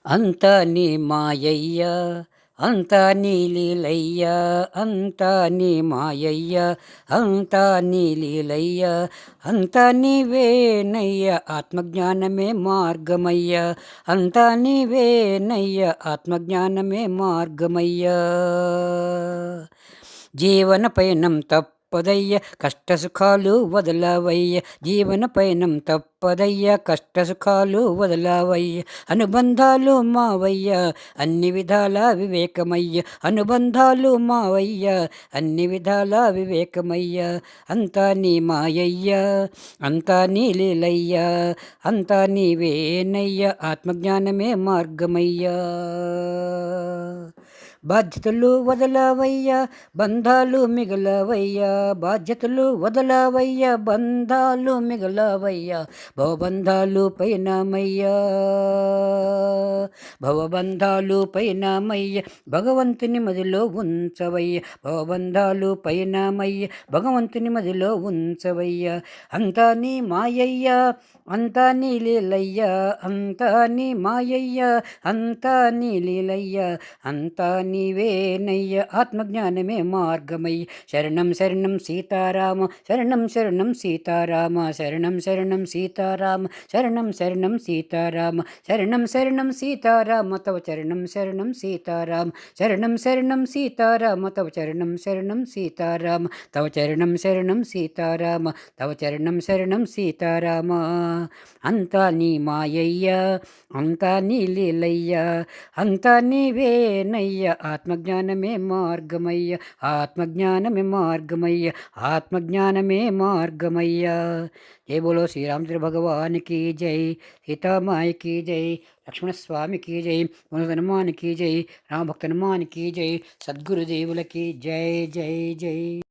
అంతా నీ మాయయ్య, అంతా నీ లీలయ్య, అంతా నీ మాయయ్య, అంతా నీ లీలయ్య, అంతా నీవేనయ్య, ఆత్మజ్ఞానమే మార్గమయ్య, అంతా నీవేనయ్య, ఆత్మజ్ఞానమే మార్గమయ్య. జీవన పయనం తప్పదయ్య, కష్ట సుఖాలు వదలవయ్య, జీవన పయనం తప్పదయ్య, కష్ట సుఖాలు వదలవయ్య, అనుబంధాలు మావయ్య, అన్ని విధాల వివేకమయ్య, అనుబంధాలు మావయ్య, అన్ని విధాల వివేకమయ్య. అంతా నీ మాయయ్య, అంతా నీ లీలయ్య, అంతా నీవేనయ్య, ఆత్మజ్ఞానమే మార్గమయ్యా. బాధ్యతలు వదలవయ్యా, బంధాలు మిగలవయ్యా, బాధ్యతలు వదలవయ్యా, బంధాలు మిగలవయ్యా, భవబంధాలు పైనమయ్యా, భవబంధాలు పైనమయ్య, భగవంతుని మదిలో ఉంచవయ్య, భవబంధాలు పైనమయ్య, భగవంతుని మదిలో ఉంచవయ్య. అంతా నీ మాయయ్య, అంతా నీ లీలయ్య, అంతా నీ మాయయ్య, అంతా నీ లీలయ్య, అంతా నీవేనయ్య, ఆత్మజ్ఞానమే మార్గమయ్య. శరణం శరణం సీతారామ, శరణం శరణం సీతారామ, శరణం శరణం సీతారామ, శరణం శరణం సీతారామ, శరణం శరణం సీతారామ, తవ చరణం శరణం సీతారామ, శరణం శరణం సీతారామ, తవ చరణం శరణం సీతారామ, తవ చరణం శరణం సీతారామ, తవ చరణం శరణం సీతారామ. అంతా నీ మాయయ్య, అంతా నీ లీలయ్య, అంతా నీవేనయ్య, ఆత్మజ్ఞానమే మార్గమయ్య, ఆత్మజ్ఞానమే మార్గమయ్య, ఆత్మజ్ఞానమే మార్గమయ్య. జై బోలో శ్రీరామచంద్ర భగవానికి జై, సీతామాయికి జై, లక్ష్మణస్వామికి జై, హనుమానికి జై, రామభక్త హనుమానికి జై, సద్గురుదేవులకి జై జై జై.